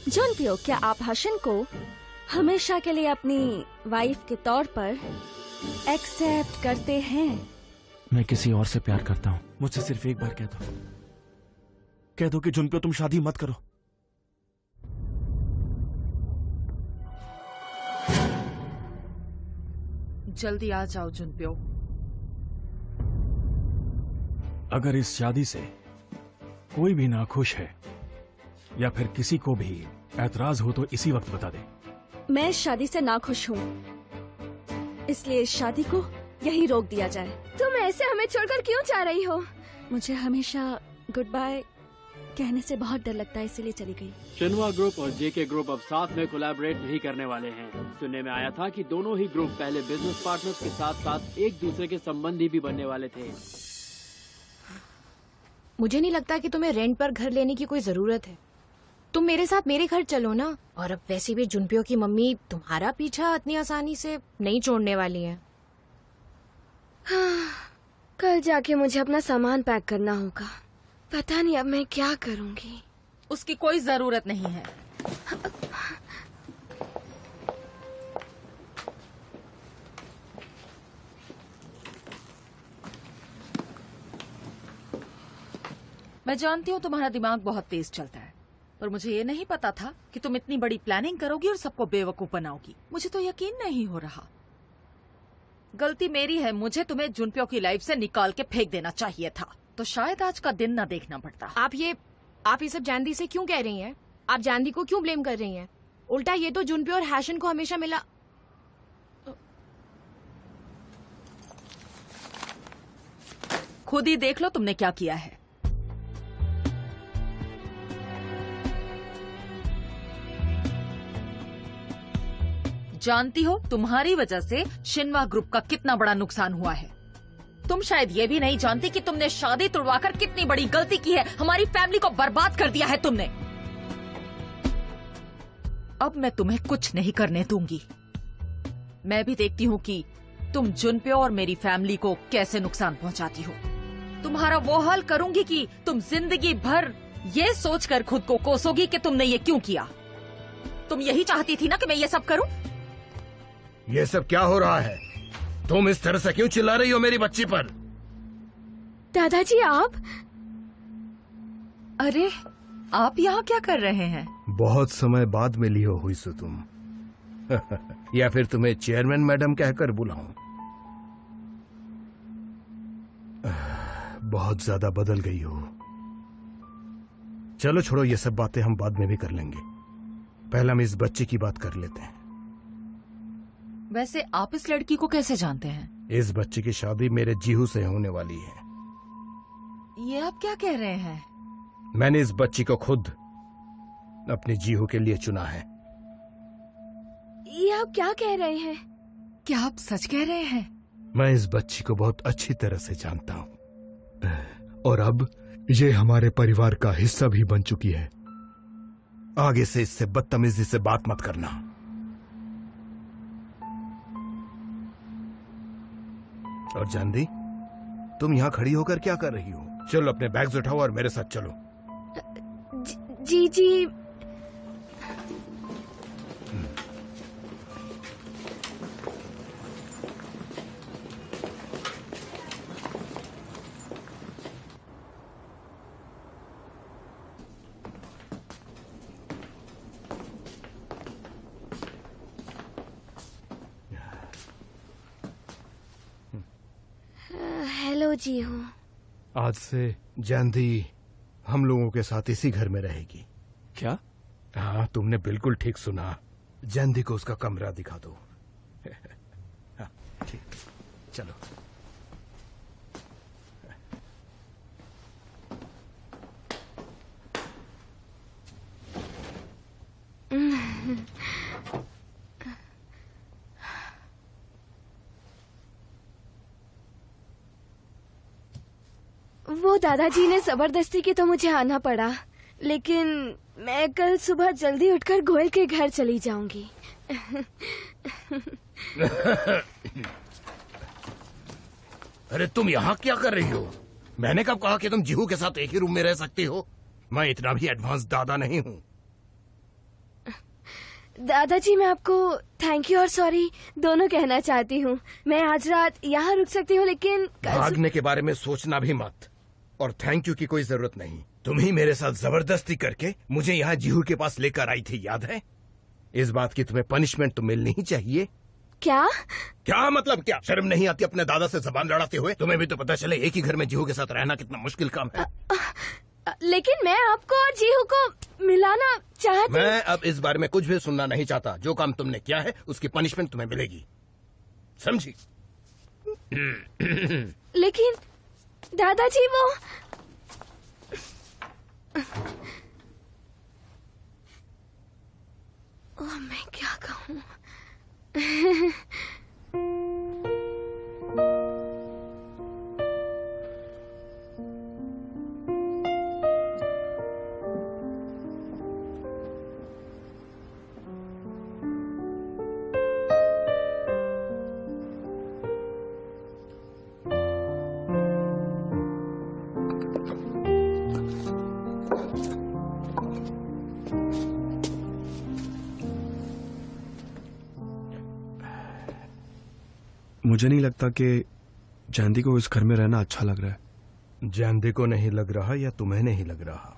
जुनप्यो, क्या आप हसन को हमेशा के लिए अपनी वाइफ के तौर पर एक्सेप्ट करते हैं? मैं किसी और से प्यार करता हूँ। मुझसे सिर्फ एक बार कह दो कि जुनप्यो तुम शादी मत करो। जल्दी आ जाओ जुनप्यो। अगर इस शादी से कोई भी नाखुश है या फिर किसी को भी ऐतराज हो तो इसी वक्त बता दे। मैं इस शादी से नाखुश हूँ, इसलिए इस शादी को यही रोक दिया जाए। तुम ऐसे हमें छोड़कर क्यों जा रही हो? मुझे हमेशा गुड बाय कहने से बहुत डर लगता है, इसीलिए चली गई। शिन्वा ग्रुप और जेके ग्रुप अब साथ में कोलैबोरेट नहीं करने वाले हैं। सुनने में आया था कि दोनों ही ग्रुप पहले बिजनेस पार्टनर्स के साथ साथ एक दूसरे के संबंधी भी बनने वाले थे। मुझे नहीं लगता कि तुम्हें रेंट पर घर लेने की कोई जरूरत है। तुम मेरे साथ मेरे घर चलो ना। और अब वैसे भी जुनप्यो की मम्मी तुम्हारा पीछा इतनी आसानी से नहीं छोड़ने वाली है। हाँ, कल जाके मुझे अपना सामान पैक करना होगा। पता नहीं अब मैं क्या करूंगी। उसकी कोई जरूरत नहीं है। मैं जानती हूँ तुम्हारा दिमाग बहुत तेज चलता है, पर मुझे ये नहीं पता था कि तुम इतनी बड़ी प्लानिंग करोगी और सबको बेवकूफ बनाओगी। मुझे तो यकीन नहीं हो रहा। गलती मेरी है, मुझे तुम्हें जुनप्यो की लाइफ से निकाल के फेंक देना चाहिए था, तो शायद आज का दिन न देखना पड़ता। आप ये सब जानदी से क्यों कह रही हैं? आप जानदी को क्यों ब्लेम कर रही हैं? उल्टा ये तो जुनप्यो और हैशन को हमेशा मिला। खुद ही देख लो तुमने क्या किया है। जानती हो तुम्हारी वजह से शिन्वा ग्रुप का कितना बड़ा नुकसान हुआ है। तुम शायद ये भी नहीं जानती कि तुमने शादी तुड़वाकर कितनी बड़ी गलती की है। हमारी फैमिली को बर्बाद कर दिया है तुमने। अब मैं तुम्हें कुछ नहीं करने दूंगी। मैं भी देखती हूँ कि तुम जुनप्यो और मेरी फैमिली को कैसे नुकसान पहुंचाती हो। तुम्हारा वो हाल करूंगी कि तुम जिंदगी भर ये सोचकर खुद को कोसोगी कि तुमने ये क्यों किया। तुम यही चाहती थी ना कि मैं ये सब करूं? ये सब क्या हो रहा है? तुम इस तरह से क्यों चिल्ला रही हो मेरी बच्ची पर? दादाजी आप? अरे आप यहाँ क्या कर रहे हैं? बहुत समय बाद मिली हो हुई सो तुम। या फिर तुम्हें चेयरमैन मैडम कहकर बुलाऊं? बहुत ज्यादा बदल गई हो। चलो छोड़ो, ये सब बातें हम बाद में भी कर लेंगे। पहले हम इस बच्ची की बात कर लेते हैं। वैसे आप इस लड़की को कैसे जानते हैं? इस बच्ची की शादी मेरे जीहू से होने वाली है। ये आप क्या कह रहे हैं? मैंने इस बच्ची को खुद अपनी जीहू के लिए चुना है। ये आप क्या कह रहे हैं? क्या आप सच कह रहे हैं? मैं इस बच्ची को बहुत अच्छी तरह से जानता हूँ और अब ये हमारे परिवार का हिस्सा भी बन चुकी है। आगे से इससे बदतमीजी से बात मत करना। और जानदी, तुम यहाँ खड़ी होकर क्या कर रही हो? चलो अपने बैग्स उठाओ और मेरे साथ चलो। जी जी। हेलो जी हूँ। आज से जानदी हम लोगों के साथ इसी घर में रहेगी। क्या? हाँ, तुमने बिल्कुल ठीक सुना। जानदी को उसका कमरा दिखा दो। हाँ, ठीक, चलो। वो दादाजी ने जबरदस्ती की तो मुझे आना पड़ा, लेकिन मैं कल सुबह जल्दी उठकर गोयल के घर चली जाऊंगी। अरे तुम यहाँ क्या कर रही हो? मैंने कब कहा कि तुम जीहू के साथ एक ही रूम में रह सकती हो? मैं इतना भी एडवांस दादा नहीं हूँ। दादाजी मैं आपको थैंक यू और सॉरी दोनों कहना चाहती हूँ। मैं आज रात यहाँ रुक सकती हूँ लेकिन भागने के बारे में सोचना भी मत, और थैंक यू की कोई जरूरत नहीं। तुम ही मेरे साथ जबरदस्ती करके मुझे यहाँ जीहू के पास लेकर आई थी, याद है? इस बात की तुम्हें पनिशमेंट तो मिलनी ही चाहिए। क्या? क्या मतलब क्या? शर्म नहीं आती अपने दादा से जबान लड़ाते हुए? तुम्हें भी तो पता चले एक ही घर में जीहू के साथ रहना कितना मुश्किल काम है। लेकिन मैं आपको और जीहू को मिलाना चाहती। मैं अब इस बारे में कुछ भी सुनना नहीं चाहता। जो काम तुमने किया है उसकी पनिशमेंट तुम्हें मिलेगी, समझी? लेकिन दादाजी वो मैं क्या कहूँ? मुझे नहीं लगता कि जयंती को इस घर में रहना अच्छा लग रहा है। जयंती को नहीं लग रहा या तुम्हें नहीं लग रहा,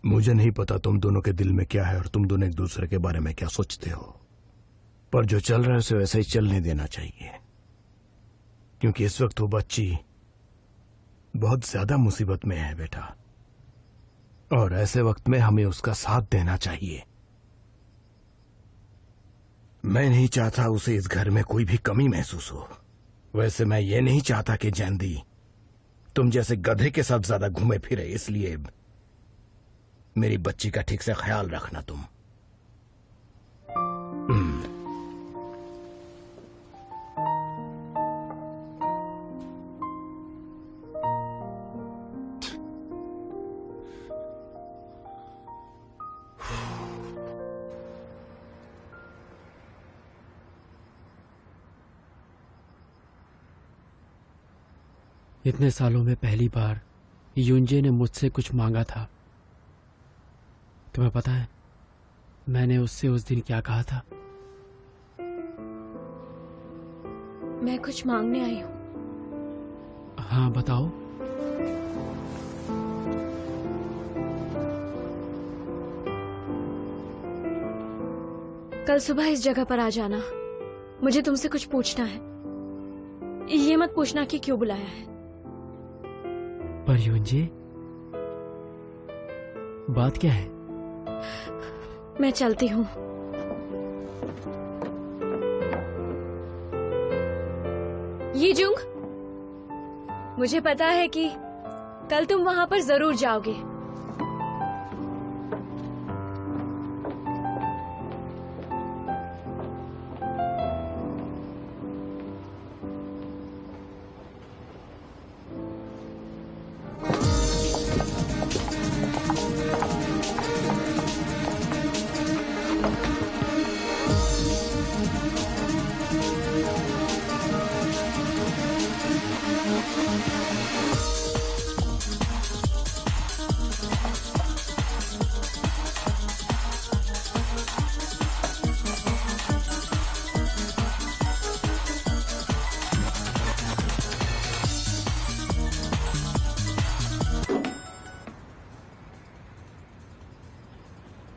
मुझे नहीं पता तुम दोनों के दिल में क्या है और तुम दोनों एक दूसरे के बारे में क्या सोचते हो, पर जो चल रहा है उसे वैसे ही चलने देना चाहिए, क्योंकि इस वक्त वो बच्ची बहुत ज्यादा मुसीबत में है बेटा, और ऐसे वक्त में हमें उसका साथ देना चाहिए। मैं नहीं चाहता उसे इस घर में कोई भी कमी महसूस हो। वैसे मैं ये नहीं चाहता कि जैंदी तुम जैसे गधे के साथ ज्यादा घूमे फिरे, इसलिए मेरी बच्ची का ठीक से ख्याल रखना तुम। इतने सालों में पहली बार यूंजे ने मुझसे कुछ मांगा था। तुम्हें पता है मैंने उससे उस दिन क्या कहा था? मैं कुछ मांगने आई हूँ। हाँ बताओ। कल सुबह इस जगह पर आ जाना, मुझे तुमसे कुछ पूछना है। ये मत पूछना कि क्यों बुलाया है। पर यूंजे बात क्या है? मैं चलती हूँ। यीजुंग, मुझे पता है कि कल तुम वहां पर जरूर जाओगे।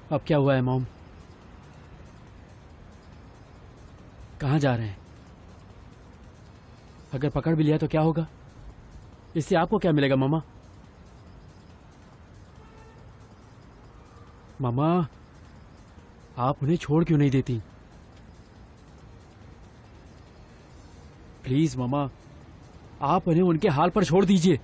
अब क्या हुआ है मॉम? कहाँ जा रहे हैं? अगर पकड़ भी लिया तो क्या होगा? इससे आपको क्या मिलेगा मामा? मामा, आप उन्हें छोड़ क्यों नहीं देती? प्लीज मामा, आप उन्हें उनके हाल पर छोड़ दीजिए।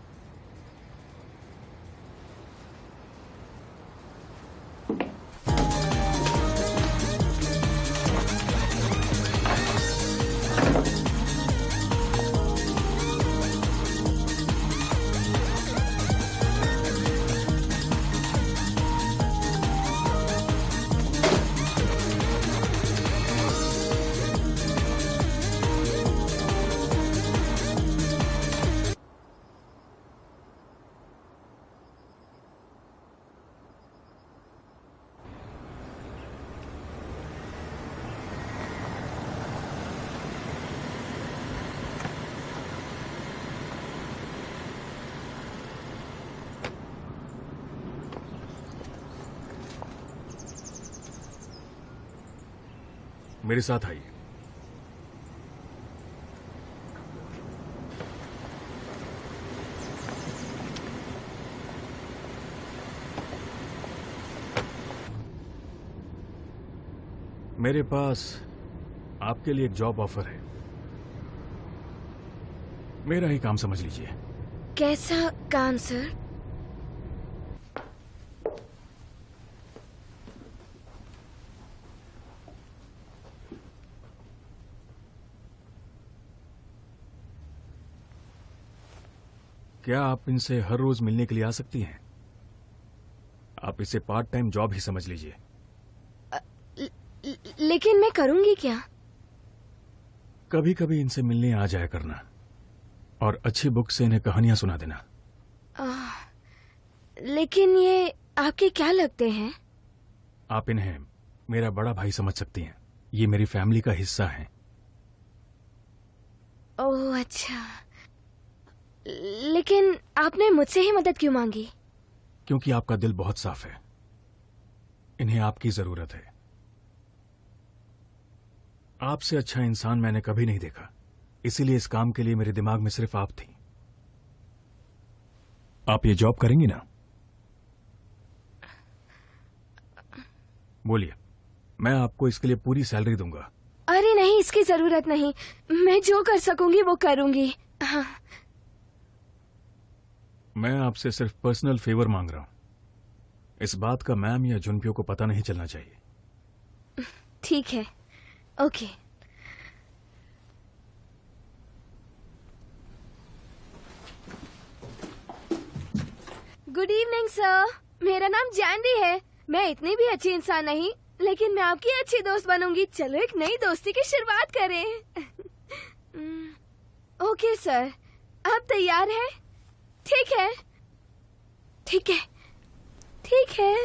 मेरे साथ आइए। मेरे पास आपके लिए एक जॉब ऑफर है। मेरा ही काम समझ लीजिए। कैसा काम सर? क्या आप इनसे हर रोज मिलने के लिए आ सकती हैं? आप इसे पार्ट टाइम जॉब ही समझ लीजिए। लेकिन मैं करूंगी क्या? कभी कभी इनसे मिलने आ जाया करना और अच्छी बुक से इन्हें कहानियां सुना देना। लेकिन ये आपके क्या लगते हैं? आप इन्हें मेरा बड़ा भाई समझ सकती हैं। ये मेरी फैमिली का हिस्सा हैं। ओह अच्छा। लेकिन आपने मुझसे ही मदद क्यों मांगी? क्योंकि आपका दिल बहुत साफ है। इन्हें आपकी जरूरत है। आपसे अच्छा इंसान मैंने कभी नहीं देखा, इसीलिए इस काम के लिए मेरे दिमाग में सिर्फ आप थी। आप ये जॉब करेंगी ना? बोलिए, मैं आपको इसके लिए पूरी सैलरी दूंगा। अरे नहीं, इसकी जरूरत नहीं। मैं जो कर सकूंगी वो करूंगी। हाँ। मैं आपसे सिर्फ पर्सनल फेवर मांग रहा हूं। इस बात का मैम या जुनपियो को पता नहीं चलना चाहिए। ठीक है, ओके। गुड इवनिंग सर, मेरा नाम जैंडी है। मैं इतनी भी अच्छी इंसान नहीं, लेकिन मैं आपकी अच्छी दोस्त बनूंगी। चलो एक नई दोस्ती की शुरुआत करें। ओके सर, आप तैयार हैं? ठीक है, ठीक है, ठीक है।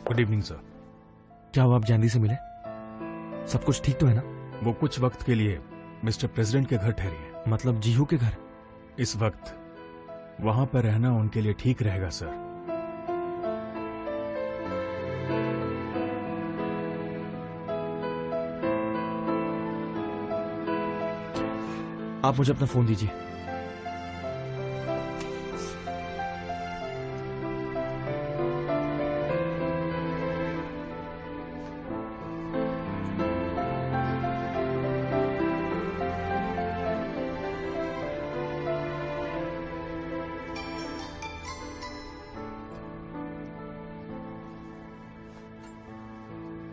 Good evening sir. क्या हुआ, आप जैंडी से मिले? सब कुछ ठीक तो है ना? वो कुछ वक्त के लिए मिस्टर प्रेसिडेंट के घर ठहरी है। मतलब जीहू के घर? इस वक्त वहां पर रहना उनके लिए ठीक रहेगा सर। आप मुझे अपना फोन दीजिए।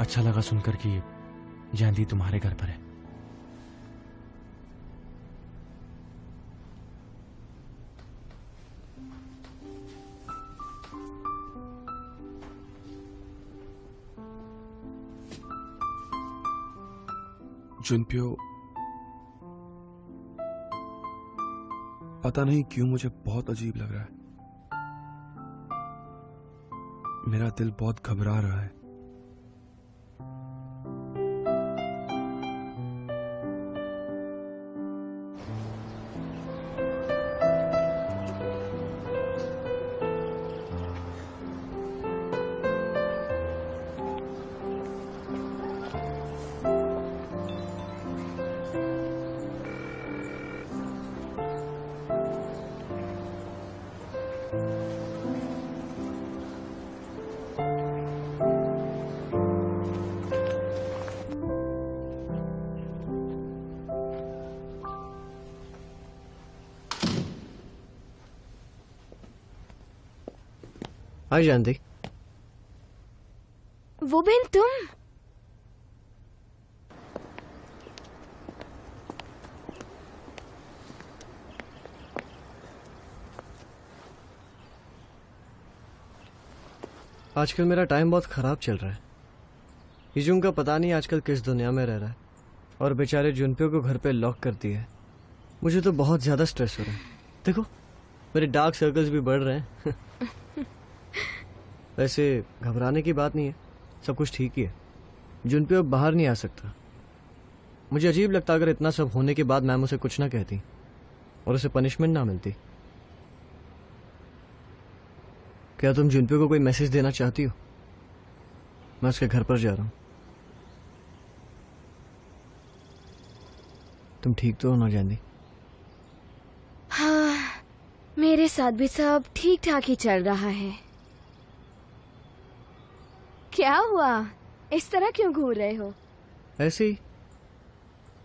अच्छा लगा सुनकर कि जैंडी तुम्हारे घर पर है। जुनपियो, पता नहीं क्यों मुझे बहुत अजीब लग रहा है। मेरा दिल बहुत घबरा रहा है। हाय जानती। वो बहन तुम? आजकल मेरा टाइम बहुत खराब चल रहा है। हिजुम का पता नहीं आजकल किस दुनिया में रह रहा है, और बेचारे जुनपियो को घर पे लॉक कर दिया है। मुझे तो बहुत ज्यादा स्ट्रेस हो रहा है। देखो मेरे डार्क सर्कल्स भी बढ़ रहे हैं। वैसे घबराने की बात नहीं है, सब कुछ ठीक ही है। जुनपियो अब बाहर नहीं आ सकता। मुझे अजीब लगता अगर इतना सब होने के बाद मैम उसे कुछ ना कहती और उसे पनिशमेंट ना मिलती। क्या तुम जुनपियो को कोई मैसेज देना चाहती हो? मैं उसके घर पर जा रहा हूं। तुम ठीक तो हो ना जानदी? हाँ, मेरे साथ भी सब ठीक ठाक ही चल रहा है। क्या हुआ? इस तरह क्यों घूर रहे हो? ऐसे ही।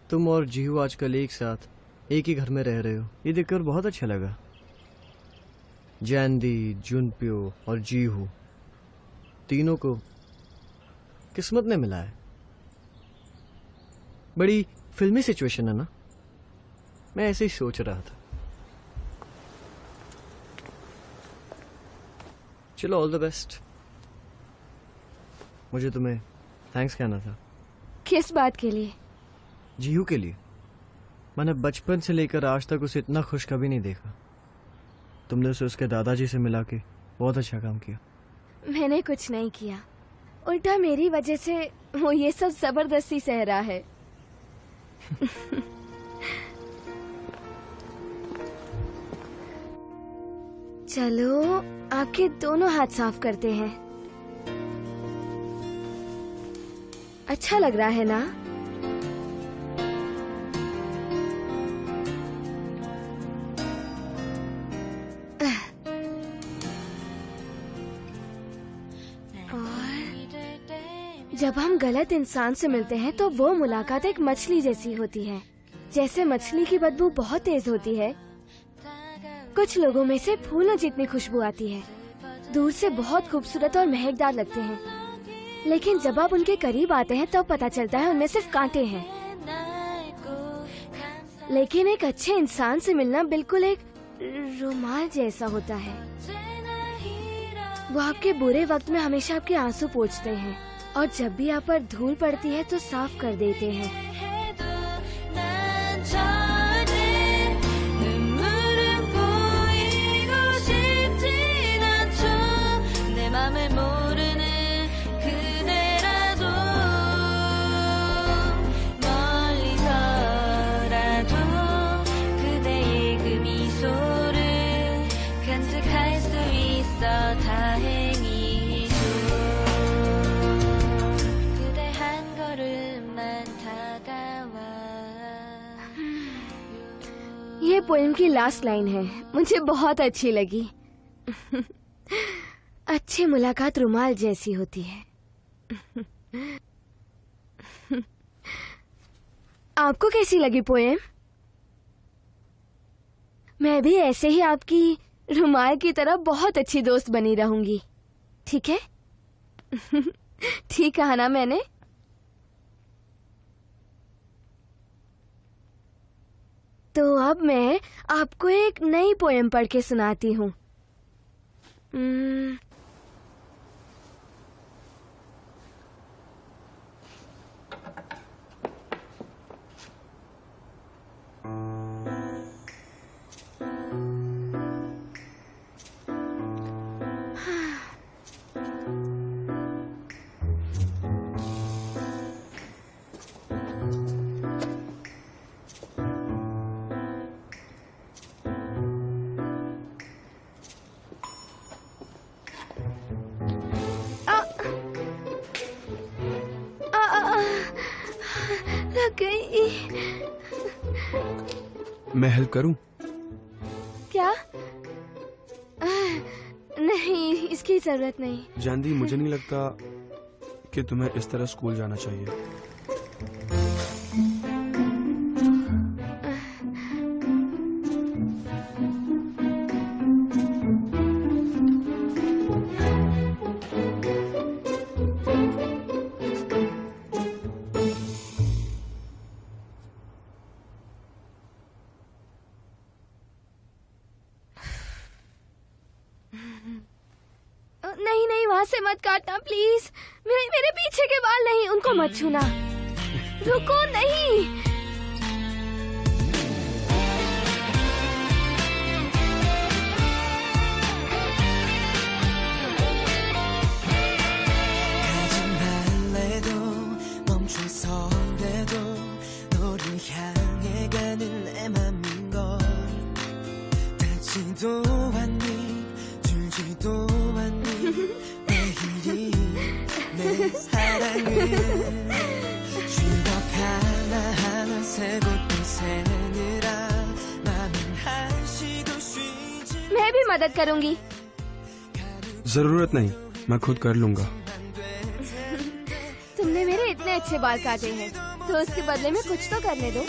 तुम और जीहू आजकल एक साथ एक ही घर में रह रहे हो, ये देखकर बहुत अच्छा लगा। जैंदी, जुनपियो और जीहू तीनों को किस्मत ने मिला है। बड़ी फिल्मी सिचुएशन है ना? मैं ऐसे ही सोच रहा था। चलो ऑल द बेस्ट। मुझे तुम्हें थैंक्स कहना था। किस बात के लिए? जीहू के लिए। मैंने बचपन से लेकर आज तक उसे इतना खुश कभी नहीं देखा। तुमने उसे उसके दादाजी से मिला के बहुत अच्छा काम किया। मैंने कुछ नहीं किया, उल्टा मेरी वजह से वो ये सब जबरदस्ती सह रहा है। चलो आपके दोनों हाथ साफ करते हैं। अच्छा लग रहा है ना? जब हम गलत इंसान से मिलते हैं तो वो मुलाकात एक मछली जैसी होती है। जैसे मछली की बदबू बहुत तेज होती है, कुछ लोगों में से फूलों जितनी खुशबू आती है। दूर से बहुत खूबसूरत और महकदार लगते हैं, लेकिन जब आप उनके करीब आते हैं तब पता चलता है उनमें सिर्फ कांटे हैं। लेकिन एक अच्छे इंसान से मिलना बिल्कुल एक रुमाल जैसा होता है। वो आपके बुरे वक्त में हमेशा आपके आंसू पोंछते हैं, और जब भी आप पर धूल पड़ती है तो साफ कर देते हैं। ये पोएम की लास्ट लाइन है, मुझे बहुत अच्छी लगी। अच्छी मुलाकात रुमाल जैसी होती है। आपको कैसी लगी पोएम? मैं भी ऐसे ही आपकी रुमाल की तरह बहुत अच्छी दोस्त बनी रहूंगी, ठीक है? ठीक कहा ना मैंने? तो अब मैं आपको एक नई पोएम पढ़ के सुनाती हूँ। मैं हेल्प करूं? क्या? नहीं, इसकी जरूरत नहीं। जानदी, मुझे नहीं लगता कि तुम्हें इस तरह स्कूल जाना चाहिए। नहीं, वहाँ से मत काटना प्लीज। मेरे पीछे के बाल नहीं, उनको मत छूना। रुको, नहीं। मैं भी मदद करूंगी। जरूरत नहीं, मैं खुद कर लूंगा। तुमने मेरे इतने अच्छे बाल काटे हैं, तो उसके बदले में कुछ तो करने दो।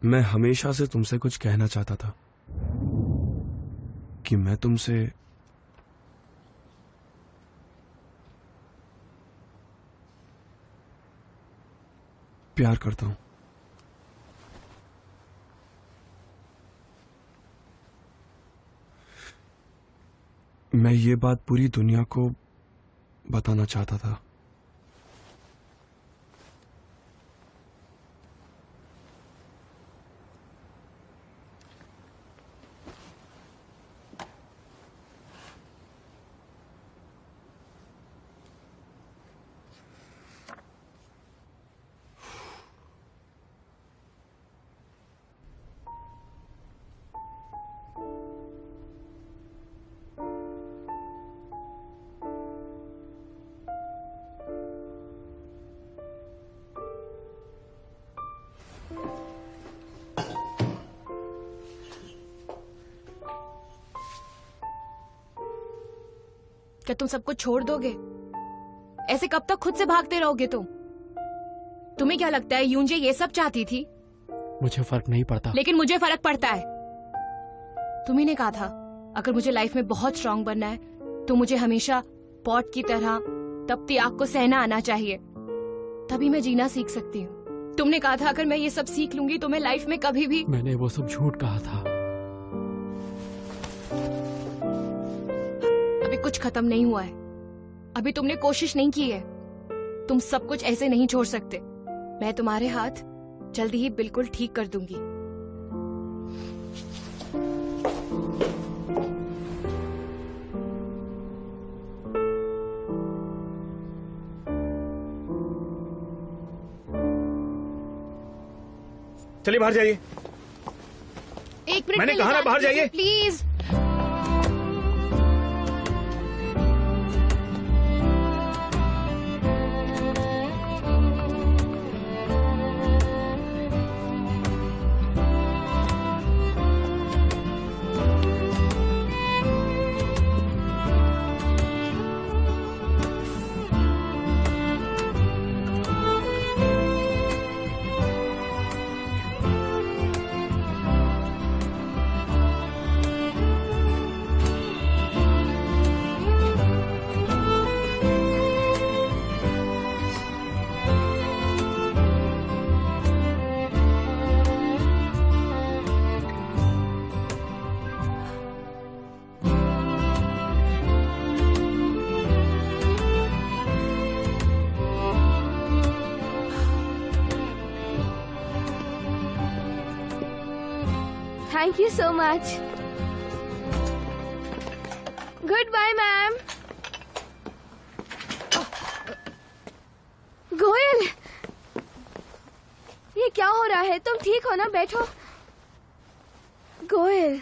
मैं हमेशा से तुमसे कुछ कहना चाहता था कि मैं तुमसे प्यार करता हूं। मैं ये बात पूरी दुनिया को बताना चाहता था। क्या तुम सब कुछ छोड़ दोगे? ऐसे कब तक खुद से भागते रहोगे तुम? तुम्हें क्या लगता है यूंजे ये सब चाहती थी? मुझे फर्क नहीं पड़ता। लेकिन मुझे फर्क पड़ता है। तुम्ही ने कहा था अगर मुझे लाइफ में बहुत स्ट्रांग बनना है तो मुझे हमेशा पॉट की तरह तपती आग को सहना आना चाहिए, तभी मैं जीना सीख सकती हूँ। तुमने कहा था अगर मैं ये सब सीख लूंगी तो मैं लाइफ में कभी भी। मैंने वो सब झूठ कहा था। कुछ खत्म नहीं हुआ है, अभी तुमने कोशिश नहीं की है। तुम सब कुछ ऐसे नहीं छोड़ सकते। मैं तुम्हारे हाथ जल्दी ही बिल्कुल ठीक कर दूंगी। चलिए बाहर जाइए। एक मिनट, मैंने कहा ना बाहर जाइए please. Thank you so much. Goodbye ma'am. Goyal, ये क्या हो रहा है? तुम ठीक हो ना? बैठो। गोयल,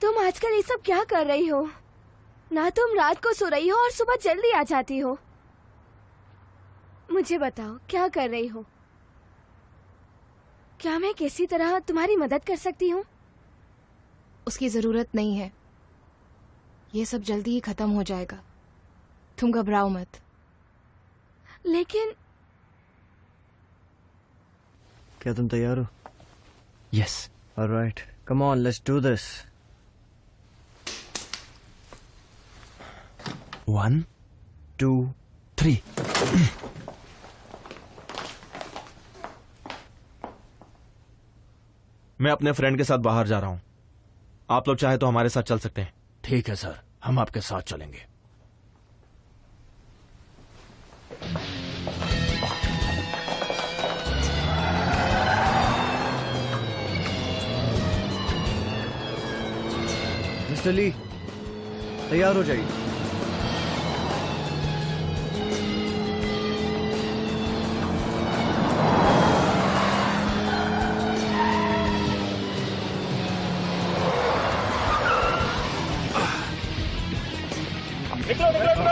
तुम आजकल ये सब क्या कर रही हो? ना तुम रात को सो रही हो और सुबह जल्दी आ जाती हो। मुझे बताओ क्या कर रही हो? क्या मैं किसी तरह तुम्हारी मदद कर सकती हूँ? उसकी जरूरत नहीं है, ये सब जल्दी ही खत्म हो जाएगा, तुम घबराओ मत। लेकिन क्या तुम तैयार हो? Yes. Alright, come on, let's do this. 1 2 3। मैं अपने फ्रेंड के साथ बाहर जा रहा हूं, आप लोग चाहे तो हमारे साथ चल सकते हैं। ठीक है सर, हम आपके साथ चलेंगे। मिस्टर ली, तैयार हो जाइए।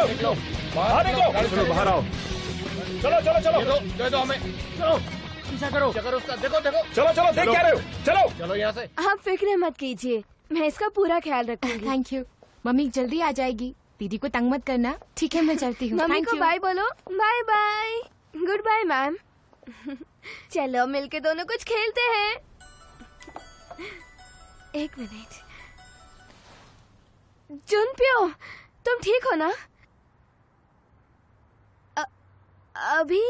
निकलो, बाहर आओ। चलो हमें, चलो पीछा करो उसका। देखो चलो देख क्या रहे हो? चलो यहाँ से। आप फिक्र मत कीजिए, मैं इसका पूरा ख्याल रखूंगी। Thank you. मम्मी जल्दी आ जाएगी, दीदी को तंग मत करना। ठीक है, मैं चलती हूँ। मम्मी Thank को you. बाय बोलो। Bye bye. Goodbye ma'am. चलो मिलके दोनों कुछ खेलते हैं। एक मिनट। जुनप्यो, तुम ठीक हो ना? अभी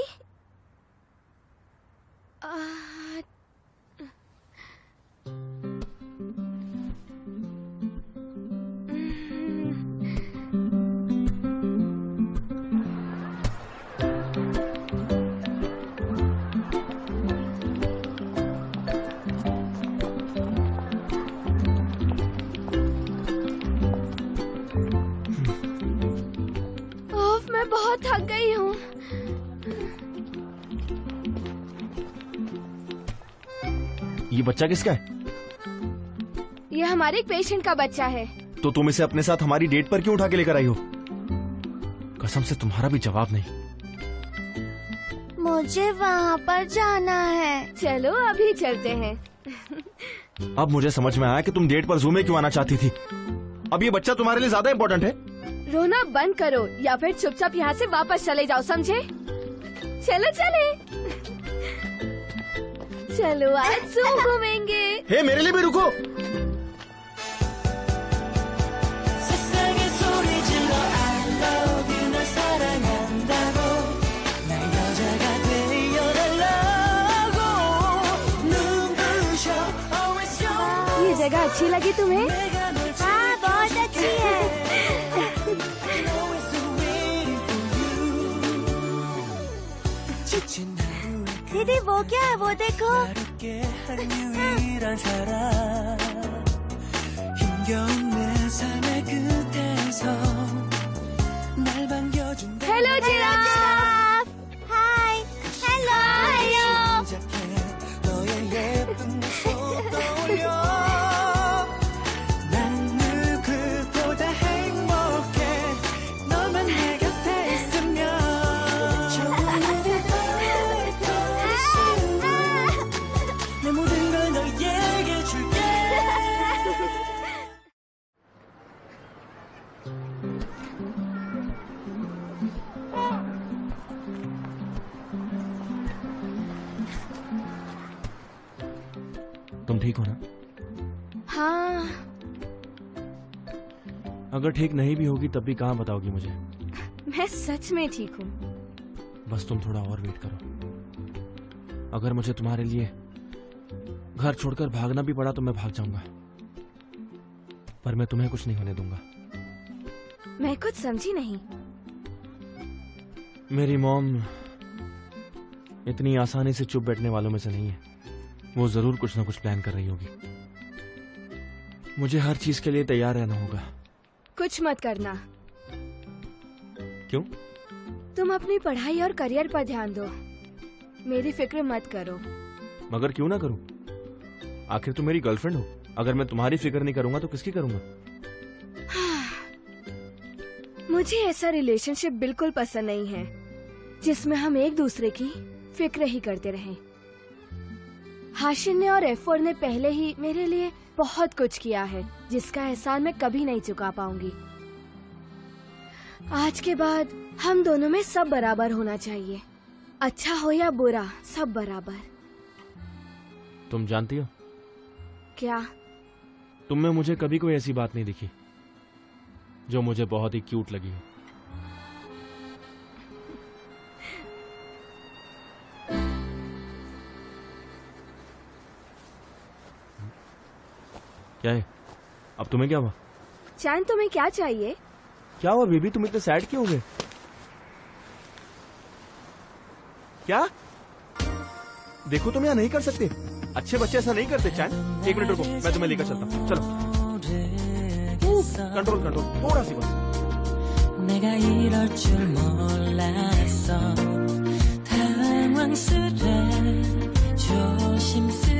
मैं बहुत थक गई हूँ। ये बच्चा किसका है? ये हमारे एक पेशेंट का बच्चा है। तो तुम इसे अपने साथ हमारी डेट पर क्यों उठा के लेकर आई हो? कसम से तुम्हारा भी जवाब नहीं। मुझे वहाँ पर जाना है। चलो अभी चलते हैं। अब मुझे समझ में आया कि तुम डेट पर जू में क्यों आना चाहती थी। अब ये बच्चा तुम्हारे लिए ज्यादा इम्पोर्टेंट है। रोना बंद करो या फिर चुपचाप यहाँ से वापस चले जाओ, समझे? चलो चले। चलो आज जू घूमेंगे। हे, मेरे लिए भी रुको। ये जगह अच्छी लगी तुम्हें? हाँ, बहुत अच्छी है। दीदी वो क्या है? वो देखो। Hello giraffe. हाय। हेलो। तुम ठीक हो ना? हाँ। अगर ठीक नहीं भी होगी तब भी कहाँ बताओगी मुझे? मैं सच में ठीक हूँ। बस तुम थोड़ा और वेट करो। अगर मुझे तुम्हारे लिए घर छोड़कर भागना भी पड़ा तो मैं भाग जाऊंगा, पर मैं तुम्हें कुछ नहीं होने दूंगा। मैं कुछ समझी नहीं। मेरी मॉम इतनी आसानी से चुप बैठने वालों में से नहीं है। वो जरूर कुछ ना कुछ प्लान कर रही होगी। मुझे हर चीज के लिए तैयार रहना होगा। कुछ मत करना। क्यों? तुम अपनी पढ़ाई और करियर पर ध्यान दो, मेरी फिक्र मत करो। मगर क्यों ना करूं? आखिर तुम मेरी गर्लफ्रेंड हो। अगर मैं तुम्हारी फिक्र नहीं करूंगा तो किसकी करूंगा? मुझे ऐसा रिलेशनशिप बिल्कुल पसंद नहीं है जिसमें हम एक दूसरे की फिक्र ही करते रहें। हाशिन ने और एफोर ने पहले ही मेरे लिए बहुत कुछ किया है जिसका एहसान मैं कभी नहीं चुका पाऊंगी। आज के बाद हम दोनों में सब बराबर होना चाहिए, अच्छा हो या बुरा, सब बराबर। तुम जानती हो क्या? तुम में मुझे कभी कोई ऐसी बात नहीं दिखी जो मुझे बहुत ही क्यूट लगी हो। क्या है? अब तुम्हें क्या हुआ? चांद, तुम्हें क्या चाहिए? क्या हुआ बेबी, तुम इतने सैड क्यों हो गए? क्या? देखो तुम यहाँ नहीं कर सकते, अच्छे बच्चे ऐसा नहीं करते। चैन, एक मिनट रुको, मैं तुम्हें लेकर चलता हूँ। चलो, कंट्रोल कंट्रोल, थोड़ा सी बस। 내가 이럴 줄 몰랐어. 당황스레 조심스레.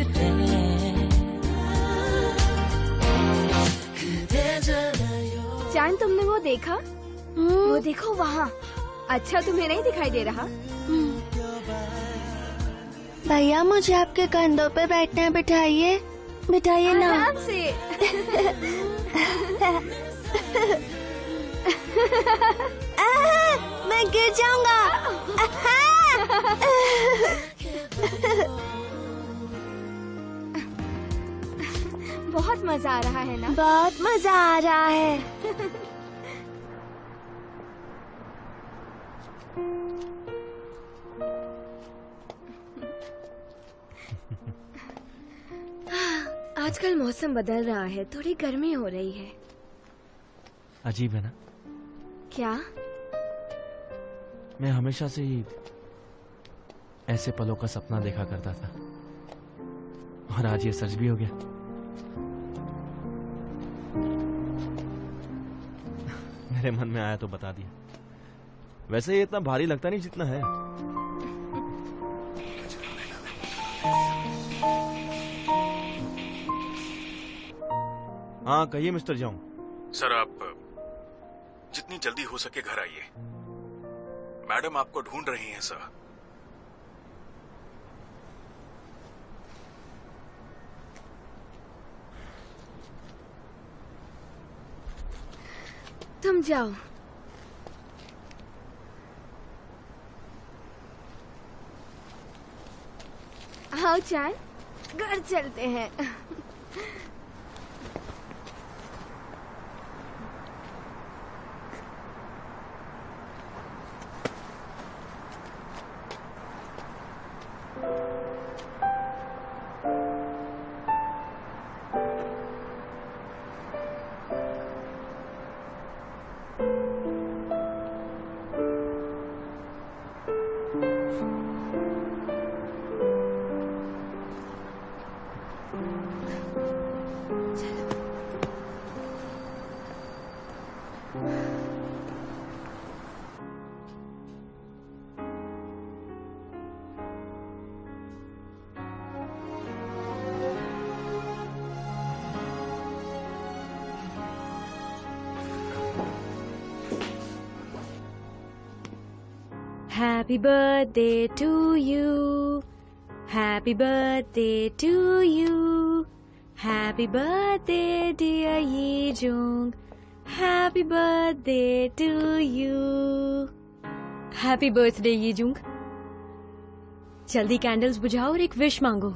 चांद, तुमने वो देखा? वो देखो वहाँ। अच्छा, तुम्हें नहीं दिखाई दे रहा? भैया, मुझे आपके कंधों पे बैठने बिठाइए, बिठाइए ना। आराम से। मैं गिर जाऊंगा। बहुत मजा आ रहा है ना? बहुत मजा आ रहा है। आजकल मौसम बदल रहा है, थोड़ी गर्मी हो रही है। अजीब है ना? क्या? मैं हमेशा से ही ऐसे पलों का सपना देखा करता था और आज ये सच भी हो गया। मेरे मन में आया तो बता दिया। वैसे ये इतना भारी लगता नहीं जितना है। हाँ कहिए मिस्टर जाऊं। सर, आप जितनी जल्दी हो सके घर आइए। मैडम आपको ढूंढ रही हैं सर। तुम जाओ। आओ चांद, घर चलते हैं। Happy birthday to you. Happy birthday to you. Happy birthday dear Yijung. Happy birthday to you. Happy birthday Yijung. जल्दी कैंडल्स बुझाओ और एक विश मांगो।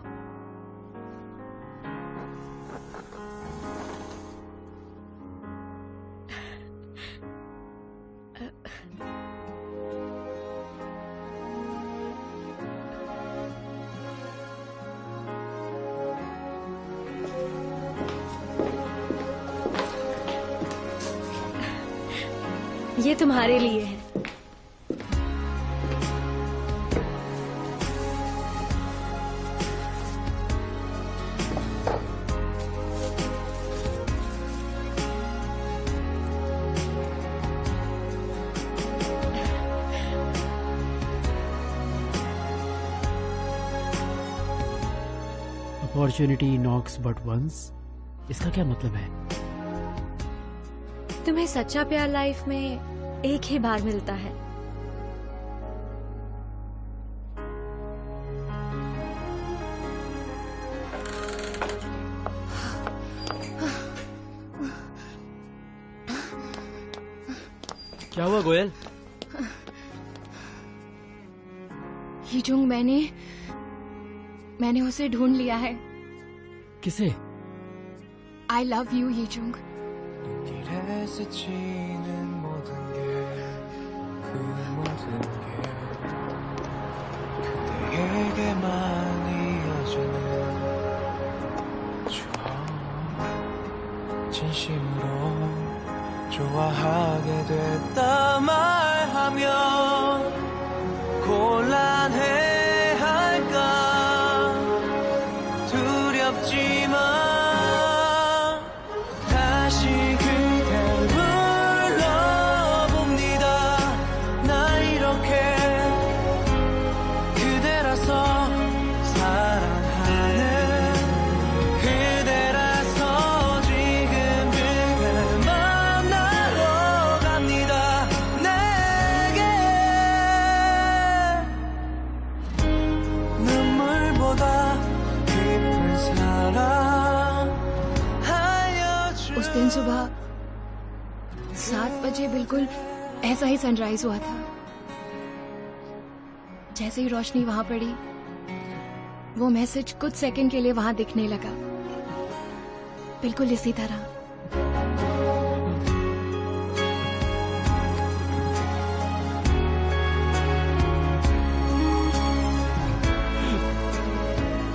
ये तुम्हारे लिए है। अपॉर्चुनिटी नॉक्स बट वंस, इसका क्या मतलब है? तुम्हें सच्चा प्यार लाइफ में एक ही बार मिलता है। क्या हुआ गोयल? हीजुंग, मैंने उसे ढूंढ लिया है। किसे? I love you हीजुंग। 길에 스치는 모든 게 그 모든 게 그대에게만 이어지는 추억 진심으로 좋아하게 됐다 말하면 곤란해 할까 두렵지만 다시 그댈 불러봅니다. 나 이렇게 그대라서 사랑하는 그대라서 지금 그댈 만나러 갑니다. 내게 눈물보다 깊은 사랑 उस दिन सुबह 7 बजे बिल्कुल ऐसा ही सनराइज हुआ था। जैसे ही रोशनी वहां पड़ी, वो मैसेज कुछ सेकंड के लिए वहां दिखने लगा, बिल्कुल इसी तरह।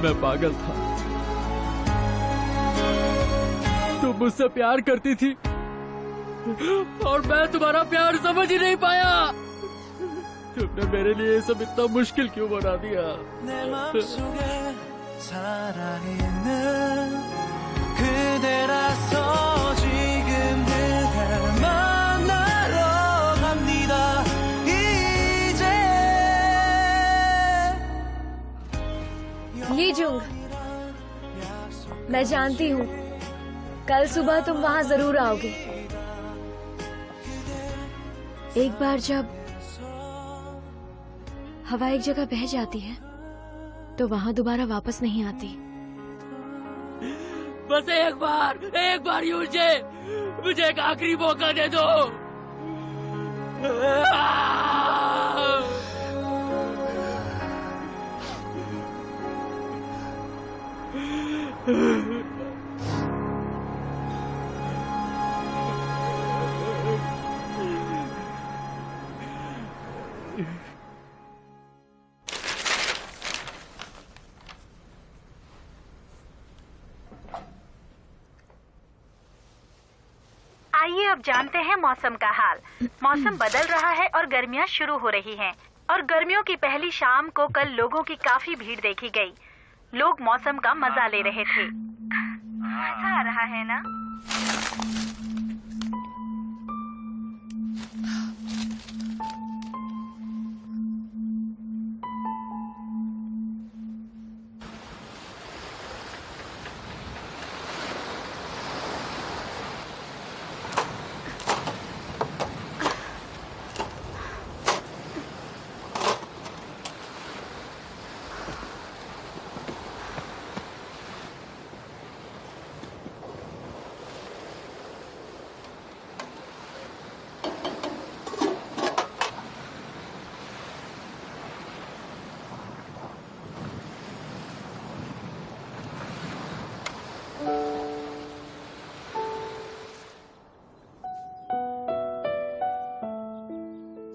मैं पागल था। तुम मुझसे प्यार करती थी और मैं तुम्हारा प्यार समझ ही नहीं पाया। तुमने मेरे लिए ये सब इतना मुश्किल क्यों बना दिया? 내 맘속에 살아있는 그대라서 지금 그댈 만나러 갑니다. 이제 हीजुंग, मैं जानती हूँ कल सुबह तुम वहां जरूर आओगे। एक बार जब हवा एक जगह बह जाती है तो वहां दोबारा वापस नहीं आती। बस एक बार यूजे, मुझे एक आखिरी मौका दे दो। आइए अब जानते हैं मौसम का हाल। मौसम बदल रहा है और गर्मियां शुरू हो रही हैं। और गर्मियों की पहली शाम को कल लोगों की काफी भीड़ देखी गई। लोग मौसम का मजा ले रहे थे। मजा आ रहा है ना?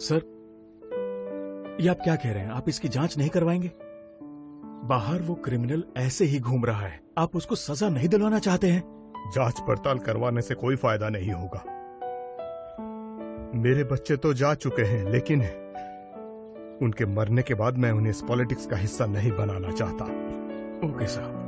सर, ये आप क्या कह रहे हैं? आप इसकी जांच नहीं करवाएंगे? बाहर वो क्रिमिनल ऐसे ही घूम रहा है, आप उसको सजा नहीं दिलवाना चाहते हैं? जांच पड़ताल करवाने से कोई फायदा नहीं होगा। मेरे बच्चे तो जा चुके हैं, लेकिन उनके मरने के बाद मैं उन्हें इस पॉलिटिक्स का हिस्सा नहीं बनाना चाहता। ओके साहब।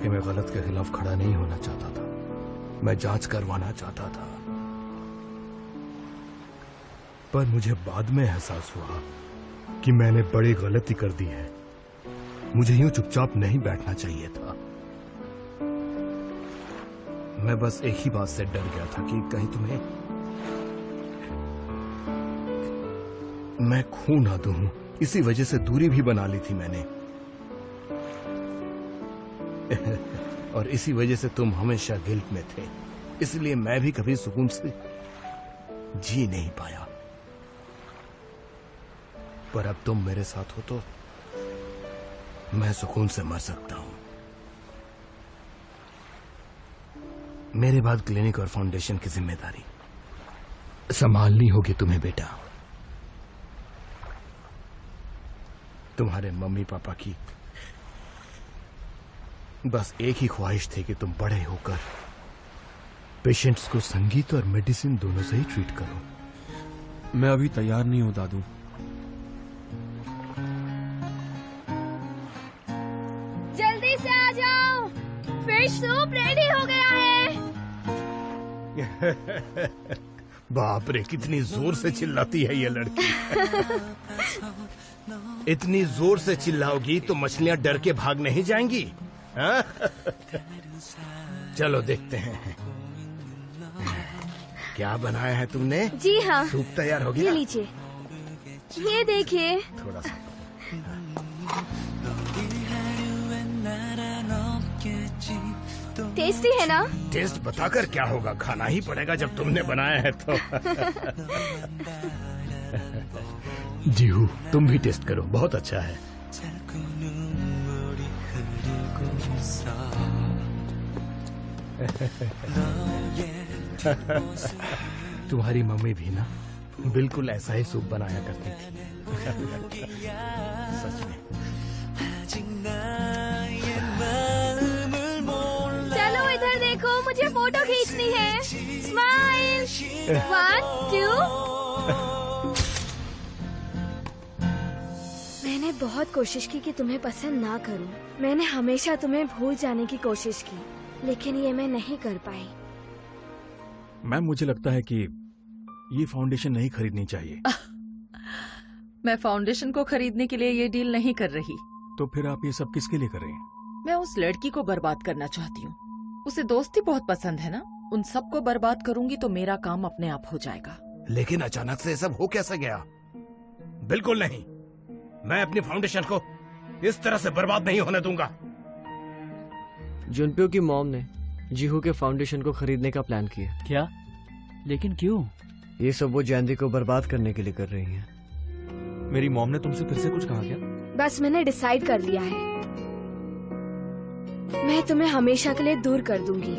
कि मैं गलत के खिलाफ खड़ा नहीं होना चाहता था, मैं जांच करवाना चाहता था। पर मुझे बाद में एहसास हुआ कि मैंने बड़ी गलती कर दी है। मुझे यूं चुपचाप नहीं बैठना चाहिए था। मैं बस एक ही बात से डर गया था कि कहीं तुम्हें मैं खो ना दूं। इसी वजह से दूरी भी बना ली थी मैंने। और इसी वजह से तुम हमेशा गिल्ट में थे, इसलिए मैं भी कभी सुकून से जी नहीं पाया। पर अब तुम मेरे साथ हो तो मैं सुकून से मर सकता हूं। मेरे बाद क्लिनिक और फाउंडेशन की जिम्मेदारी संभालनी होगी तुम्हें बेटा। तुम्हारे मम्मी पापा की बस एक ही ख्वाहिश थी कि तुम बड़े होकर पेशेंट्स को संगीत और मेडिसिन दोनों से ही ट्रीट करो। मैं अभी तैयार नहीं हूं दादू। जल्दी से आ जाओ, फिश सूप रेडी हो गया है। बाप रे, कितनी जोर से चिल्लाती है ये लड़की। इतनी जोर से चिल्लाओगी तो मछलियां डर के भाग नहीं जाएंगी। हाँ? चलो देखते हैं क्या बनाया है तुमने। जी हाँ, सूप तैयार हो गया। ये लीजिए, ये देखिए। थोड़ा सा टेस्टी है ना? टेस्ट बताकर क्या होगा, खाना ही पड़ेगा जब तुमने बनाया है तो। जीहू, तुम भी टेस्ट करो, बहुत अच्छा है। तुम्हारी मम्मी भी ना बिल्कुल ऐसा ही सूप बनाया करती थी। सच में। चलो इधर देखो, मुझे फोटो खींचनी है। स्माइल, 1, 2। मैंने बहुत कोशिश की कि तुम्हें पसंद ना करूं। मैंने हमेशा तुम्हें भूल जाने की कोशिश की, लेकिन ये मैं नहीं कर पाई। मैम, मुझे लगता है कि ये फाउंडेशन नहीं खरीदनी चाहिए। मैं फाउंडेशन को खरीदने के लिए ये डील नहीं कर रही। तो फिर आप ये सब किसके लिए कर रहे हैं? मैं उस लड़की को बर्बाद करना चाहती हूँ। उसे दोस्ती बहुत पसंद है ना। उन सबको बर्बाद करूंगी तो मेरा काम अपने आप हो जाएगा। लेकिन अचानक से ये सब हो कैसे गया? बिल्कुल नहीं, मैं अपनी फाउंडेशन को इस तरह से बर्बाद नहीं होने दूंगा। जुनप्यो की मॉम ने जीहू के फाउंडेशन को खरीदने का प्लान किया। क्या? लेकिन क्यों? ये सब वो जैंदी को बर्बाद करने के लिए कर रही हैं। मेरी मॉम ने तुमसे फिर से कुछ कहा क्या? बस मैंने डिसाइड कर लिया है, मैं तुम्हें हमेशा के लिए दूर कर दूंगी।